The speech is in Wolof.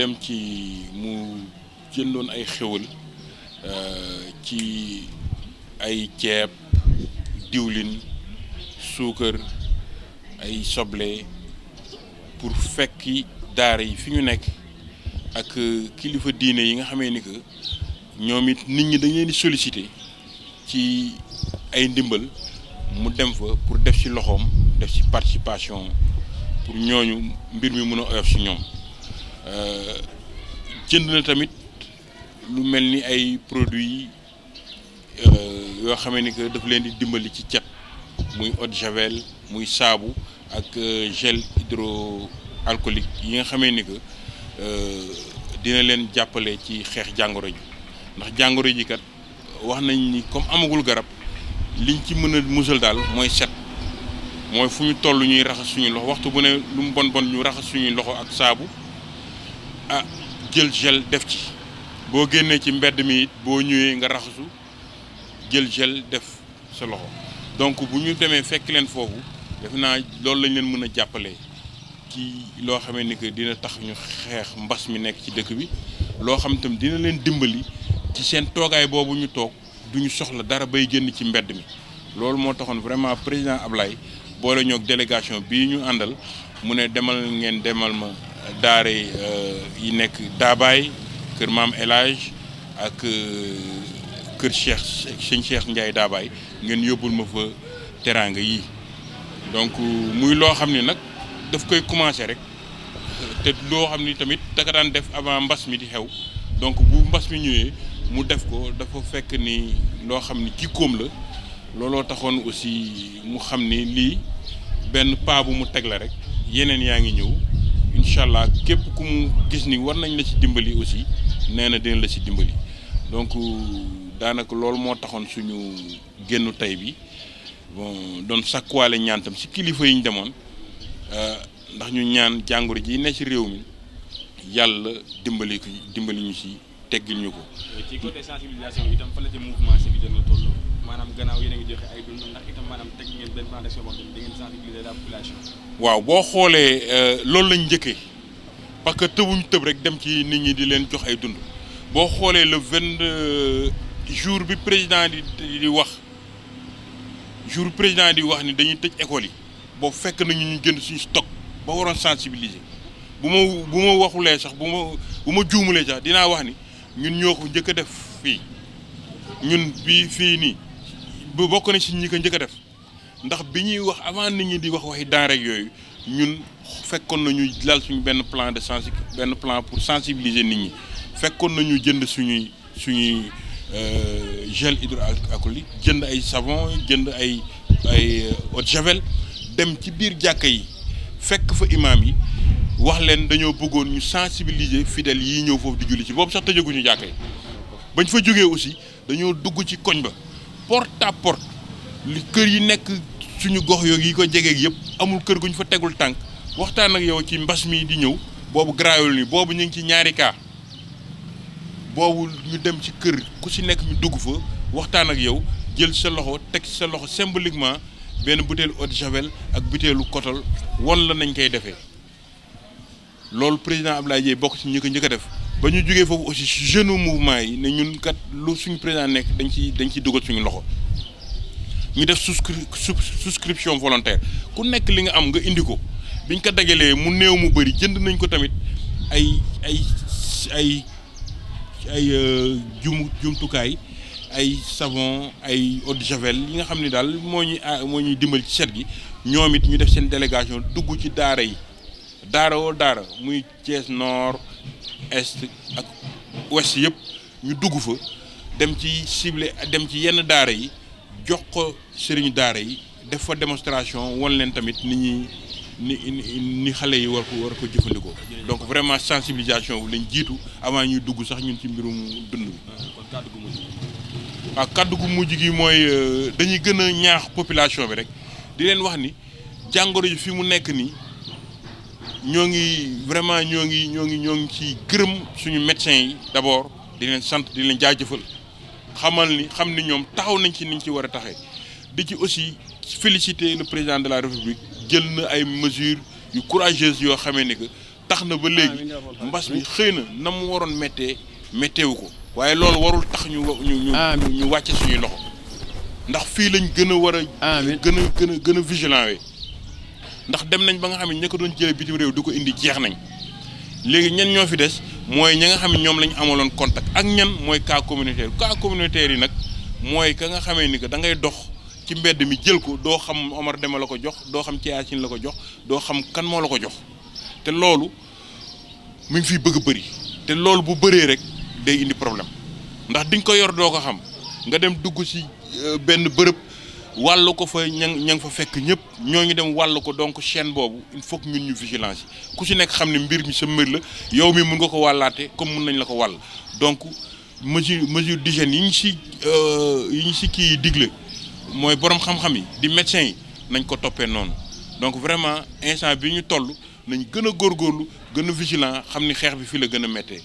dem ci mu jëndoon ay xéwal ci ay ceeb diwlin suukar ay soble pour fekki daara yi fi ñu nekk ak kilifa diine yi nga xamee ni que ñoom it nit ñi dañ leen di solliciter ci ay ndimbal mu dem fa pour def ci loxoom def ci participation pour ñooñu mbir mi mën a oyof ci ñoom jënd na tamit lu mel ni ay produits yoo xamee ni que daf leen di dimbali ci cet muy eau de javel muy saabu ak gel hydroalcoolique yi nga xamee ni que dina leen jàppale ci xeex jàngoro ji ndax jàngoro ji kat wax nañ ni comme amagul garab liñ ci mën a musal daal mooy set mooy fu ñu toll ñuy raxas suñu loxo waxtu bu ne lu mu bon bon ñu raxas suñuy loxo ak saabu jël gel def ci boo génnee ci mbedd mi it boo ñëwee nga raxasu jël gel def sa loxo donc bu ñu demee fekk leen foofu def naa loolu lañ leen mën a jàppale ci loo xamee ni que dina tax ñu xeex mbas mi nekk ci dëkk bi loo xam tam dina leen dimbali ci seen toogaay boobu ñu toog duñu soxla dara bay génn ci mbedd mi loolu moo taxoon vraiment président Ablaye boole ñoog délégation bii ñu àndal mu ne ngeen demal ma daara yi nekk Daabaay kër Maam El Hadj ak kër sëñ Cheikh Ndiaye Daabaay ngeen yóbbul ma fa teraanga yi donc muy loo xam ne nag daf koy commencer rek te loo xam ni tamit daka daan def avant mbas mi di xew donc bu mbas mi ñëwee mu def ko dafa fekk ni loo xam ni jikkoom la looloo taxoon aussi mu xam ni lii benn pas bu mu teg la rek yeneen yaa ngi ñëw incha allah képp ku mu gis ni war nañ la ci dimbali aussi nee na dina la ci dimbali donc daanaka loolu moo taxoon suñu génnu tey bi bon doon sakkuwaale ñaan tam ci kilifa yi ñu demoon ndax ñu ñaan jàngoro ji ne ci réew mi yàlla dimbali ñu ci teggil ñu ko. ci côté sensibilisation itam fa la ci mouvement Civil la toll maanaam gannaaw yéen a ngi joxe ay dund ndax itam maanaam teg ngeen benn plan d'action boo xam ne da ngeen sensibiliser la population. waaw boo xoolee loolu lañ njëkkee parce que tëbuñ tëb rek dem ci nit ñi di leen jox ay dund boo xoolee le 22 jour bi président di wax ni dañuy tëj école yi boobu fekk nañu ñu jënd suñu stock ba waroon sensibiliser bu ma waxulee sax bu ma juumulee sax dinaa wax ni ñun ñoo ko njëkk a def fii ñun fii nii bu bokk na ci ñi ko njëkk a def ndax bi ñuy wax avant nit ñi di wax waxi denrée yooyu ñun fekkoon nañu lal suñu benn plan pour sensibiliser nit ñi fekkoon nañu jënd suñuy gel hydroalcoolique jënd ay savon jënd ay eau de javel dem ci biir jàkka yi fekk fa imaam yi wax leen dañoo bëggoon ñu sensibiliser fidèles yi ñëw foofu di julli ci boobu sax tëjaguñu jàkka yi bañ fa jógee aussi dañoo dugg ci koñ ba porte à porte li kër yi nekk suñu gox yooyu yi ko jegeeg yëpp amul kër gu ñu fa tegul tànk waxtaan ak yow ci mbas mi di ñëw boobu garaawul ni boobu ñu ngi ci ñaari cas boobu ñu dem ci kër ku si nekk ñu dugg fa waxtaan ak yow jël sa loxo teg sa loxo symboliquement benn butéelu eau de javel ak butéelu kotol won la nañ koy defee loolu président Abdoulaye Dièye bokk ci ñi ko njëkk a def ba ñu jógee foofu aussi jeune mouvement yi ne ñun kat lu suñu président nekk dañ ciy dugal suñu loxo ñu def souscription volontaire ku nekk li nga am nga indi ko biñ ko dajalee mu néew mu bëri jënd nañ ko tamit ay jumtukaay ay savon ay eau de javel yi nga xam ne daal moo ñuy dimbali ci set gi ñoom it ñu def seen délégation dugg ci daara yi daara woo daara muy Thiès nord est ak ouest yëpp ñu dugg fa dem ci ciblé dem ci yenn daara yi jox ko sëriñu daara yi def fa démonstration won leen tamit ni xale yi war ko jëfandikoo donc vraiment sensibilisation wu lañ jiitu avant ñuy dugg sax ñun ci mbirum dund bi. kon kàddu gu mujj. waaw kàddu gu mujj gi mooy dañuy gën a ñaax population bi rek di leen wax ni jàngoro ji fi mu nekk nii ñoo ngi ci gërëm suñu médecins yi d'abord di leen sant di leen jaajëfal xam ni ñoom taxaw nañ ci niñ ci war a taxee di ci aussi féliciter le président de la République jël na ay mesures yu courageuses yoo xamee ni que tax na ba léegi mbas mi xëy na mu waroon métteewu ko waaye loolu warul tax ñu wàcce suñuy loxo ndax fii lañ gën a war a gën a vigilant we ndax dem nañ ba nga xam ne ña ko doon jëlee bitim réew di ko indi jeex nañ léegi ñan ñoo fi des mooy ña nga xam ne ñoom lañ amaloon contact ak ñan mooy cas communautaire yi nag mooy ka nga xamee ni que da ngay dox ci mbedd mi jël ko doo xam Omar Deme la ko jox doo xam ci Yacine la ko jox doo xam kan moo la ko jox te loolu mu ngi fiy bëgg a bëri te loolu bu bëree rek day indi problème ndax diñ ko yor doo ko xam nga dem dugg ci benn bërëb wàll ko fa ña ngi fa fekk ñëpp ñooñu dem wàll ko donc chaîne boobu il faut que ñun ñu vigilance yi ku ci nekk xam ne mbir mi sa mbir la yow mi mun nga ko wàllaate comme mun nañ la ko wàll donc mesure d'hygiène yi ñu ci kii digle mooy borom xam-xam yi di médecins yi nañ ko toppee noonu donc vraiment instant bi ñu toll nañ gën a góorgóorlu gën a vigilant xam ni xeex bi fii la gën a méttee